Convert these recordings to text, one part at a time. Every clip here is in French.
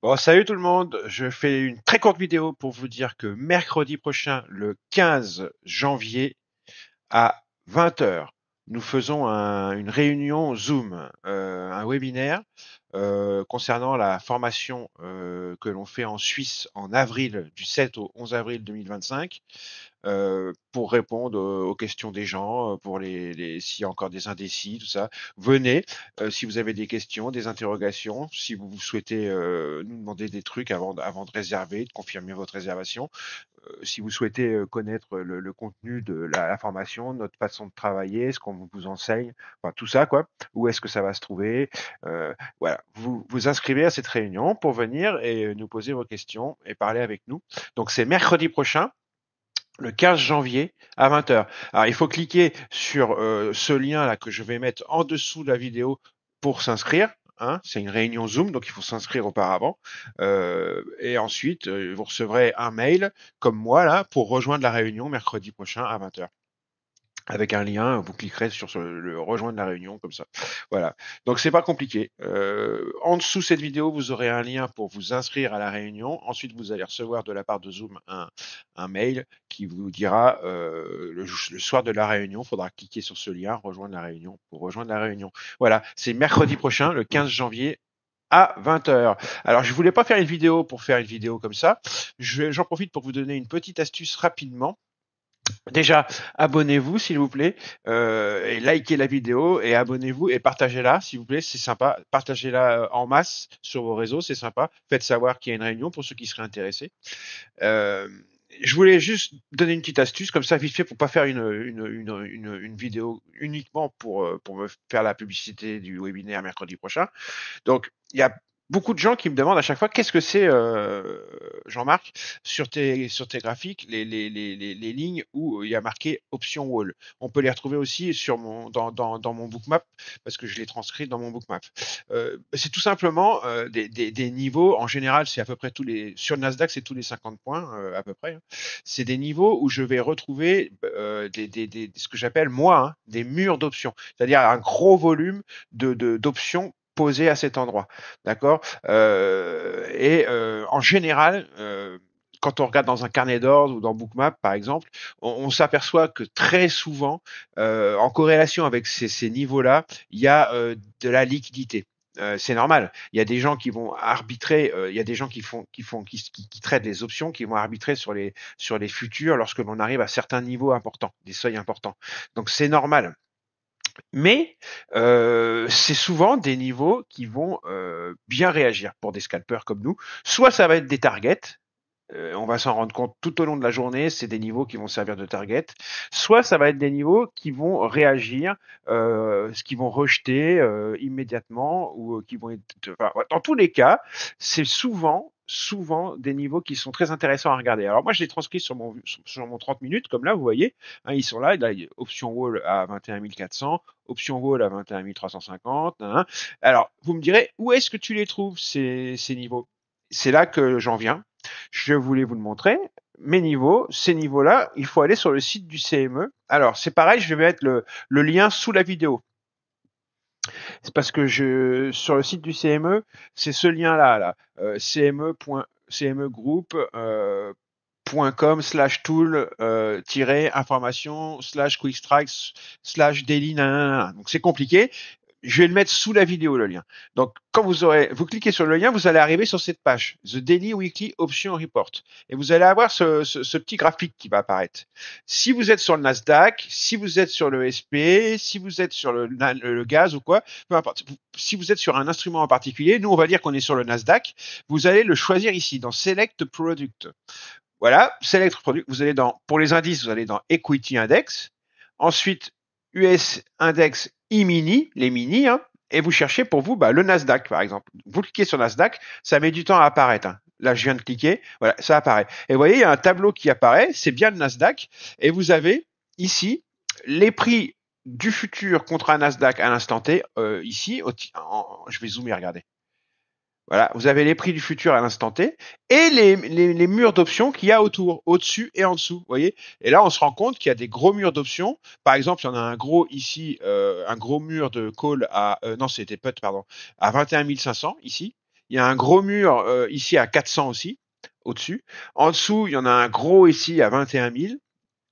Bon, salut tout le monde, je fais une très courte vidéo pour vous dire que mercredi prochain, le 15 janvier à 20 heures, nous faisons une réunion Zoom, un webinaire concernant la formation que l'on fait en Suisse en avril, du 7 au 11 avril 2025, pour répondre aux questions des gens, pour s'il y a encore des indécis, tout ça. Venez, si vous avez des questions, des interrogations, si vous souhaitez nous demander des trucs avant de réserver, de confirmer votre réservation. Si vous souhaitez connaître le contenu de la formation, notre façon de travailler, ce qu'on vous enseigne, enfin tout ça quoi. Où est-ce que ça va se trouver? Voilà, vous vous inscrivez à cette réunion pour venir et nous poser vos questions et parler avec nous. Donc c'est mercredi prochain, le 15 janvier à 20 heures. Alors il faut cliquer sur ce lien là que je vais mettre en dessous de la vidéo pour s'inscrire. Hein, c'est une réunion Zoom, donc il faut s'inscrire auparavant. Et ensuite, vous recevrez un mail comme moi là pour rejoindre la réunion mercredi prochain à 20 heures. Avec un lien, vous cliquerez sur le rejoindre la réunion comme ça. Voilà. Donc c'est pas compliqué. En dessous cette vidéo, vous aurez un lien pour vous inscrire à la réunion. Ensuite, vous allez recevoir de la part de Zoom un mail qui vous dira le soir de la réunion, il faudra cliquer sur ce lien, rejoindre la réunion pour rejoindre la réunion. Voilà. C'est mercredi prochain, le 15 janvier à 20 heures. Alors, je voulais pas faire une vidéo pour faire une vidéo comme ça. J'en profite pour vous donner une petite astuce rapidement. Déjà, abonnez-vous s'il vous plaît, et likez la vidéo et abonnez-vous et partagez-la s'il vous plaît, c'est sympa. Partagez-la en masse sur vos réseaux, c'est sympa. Faites savoir qu'il y a une réunion pour ceux qui seraient intéressés. Euh, je voulais juste donner une petite astuce comme ça vite fait pour pas faire une vidéo uniquement pour me faire la publicité du webinaire mercredi prochain. Donc, il y a beaucoup de gens qui me demandent à chaque fois qu'est-ce que c'est, Jean-Marc, sur tes graphiques, les lignes où il y a marqué option wall. On peut les retrouver aussi dans mon bookmap parce que je les transcris dans mon bookmap. C'est tout simplement des niveaux. En général, c'est à peu près sur le Nasdaq, c'est tous les 50 points à peu près. Hein. C'est des niveaux où je vais retrouver ce que j'appelle moi des murs d'options, c'est-à-dire un gros volume d'options posées à cet endroit. D'accord. En général, quand on regarde dans un carnet d'ordre ou dans Bookmap, par exemple, on s'aperçoit que très souvent, en corrélation avec ces niveaux-là, il y a de la liquidité. C'est normal. Il y a des gens qui vont arbitrer, il y a des gens qui traitent les options, qui vont arbitrer sur les futurs lorsque l'on arrive à certains niveaux importants, des seuils importants. Donc c'est normal. Mais c'est souvent des niveaux qui vont bien réagir pour des scalpers comme nous. Soit ça va être des targets, on va s'en rendre compte tout au long de la journée, c'est des niveaux qui vont servir de target. Soit ça va être des niveaux qui vont réagir, ce qui vont rejeter immédiatement ou qui vont être. Enfin, dans tous les cas, c'est souvent des niveaux qui sont très intéressants à regarder. Alors moi, je les transcris sur mon 30 minutes, comme là, vous voyez, hein, ils sont là, il y a option wall à 21 400, option wall à 21 350. Hein. Alors, vous me direz, où est-ce que tu les trouves, ces niveaux? C'est là que j'en viens. Je voulais vous le montrer. Mes niveaux, ces niveaux-là, il faut aller sur le site du CME. Alors, c'est pareil, je vais mettre le lien sous la vidéo. C'est parce que sur le site du CME, c'est ce lien-là, là, cme.cmegroup, .com/tool information /quick strikes /daily. Donc c'est compliqué. Je vais le mettre sous la vidéo, le lien. Donc, quand vous cliquez sur le lien, vous allez arriver sur cette page, The Daily Weekly Option Report. Et vous allez avoir ce petit graphique qui va apparaître. Si vous êtes sur le Nasdaq, si vous êtes sur le SP, si vous êtes sur le gaz ou quoi, peu importe. Si vous êtes sur un instrument en particulier, nous, on va dire qu'on est sur le Nasdaq, vous allez le choisir ici, dans Select Product. Voilà, Select Product, pour les indices, vous allez dans Equity Index. Ensuite, US Index E-mini, les mini, hein, et vous cherchez pour vous le Nasdaq, par exemple. Vous cliquez sur Nasdaq, ça met du temps à apparaître. Hein. Là, je viens de cliquer, voilà, ça apparaît. Et vous voyez, il y a un tableau qui apparaît, c'est bien le Nasdaq, et vous avez ici les prix du futur contre un Nasdaq à l'instant T, ici, je vais zoomer, regardez. Voilà, vous avez les prix du futur à l'instant T et les murs d'options qu'il y a autour, au-dessus et en dessous, vous voyez. Et là, on se rend compte qu'il y a des gros murs d'options. Par exemple, il y en a un gros ici, un gros mur de call à non, c'était put, pardon, à 21 500 ici. Il y a un gros mur ici à 400 aussi, au-dessus. En dessous, il y en a un gros ici à 21 000.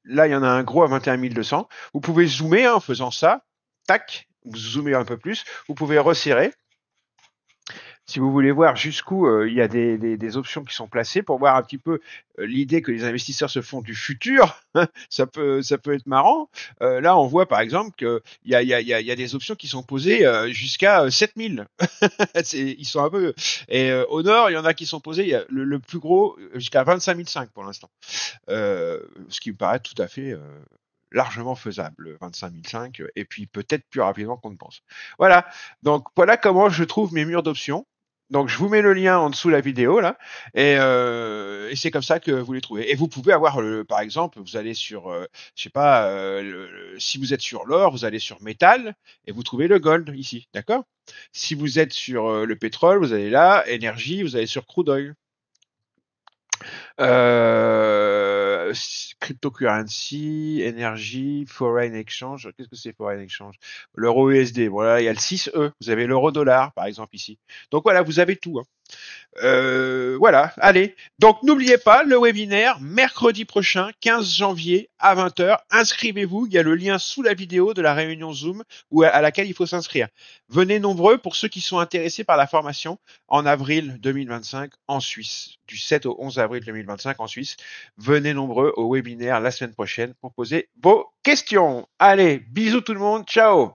Là, il y en a un gros à 21 200. Vous pouvez zoomer en faisant ça. Tac, vous zoomez un peu plus. Vous pouvez resserrer. Si vous voulez voir jusqu'où il y a des options qui sont placées pour voir un petit peu l'idée que les investisseurs se font du futur, ça peut être marrant. Là, on voit par exemple qu'il y a des options qui sont posées jusqu'à 7000. Ils sont un peu. Et au nord, il y en a qui sont posées. Il y a le plus gros jusqu'à 25 500 pour l'instant, ce qui me paraît tout à fait largement faisable, 25 500, et puis peut-être plus rapidement qu'on ne pense. Voilà. Donc voilà comment je trouve mes murs d'options. Donc je vous mets le lien en dessous de la vidéo là, et c'est comme ça que vous les trouvez. Et vous pouvez avoir, par exemple, vous allez sur, je sais pas, si vous êtes sur l'or, vous allez sur métal et vous trouvez le gold ici, d'accord? Si vous êtes sur le pétrole, vous allez là, énergie, vous allez sur crude oil. Cryptocurrency, énergie, foreign exchange. Qu'est-ce que c'est foreign exchange? L'euro USD. Voilà, il y a le 6E. Vous avez l'euro dollar, par exemple, ici. Donc voilà, vous avez tout. Hein. Voilà, allez. Donc n'oubliez pas le webinaire mercredi prochain, 15 janvier à 20h. Inscrivez-vous, il y a le lien sous la vidéo de la réunion Zoom à laquelle il faut s'inscrire. Venez nombreux pour ceux qui sont intéressés par la formation en avril 2025 en Suisse, du 7 au 11 avril 2025 en Suisse. Venez nombreux au webinaire la semaine prochaine pour poser vos questions. Allez, bisous tout le monde, ciao.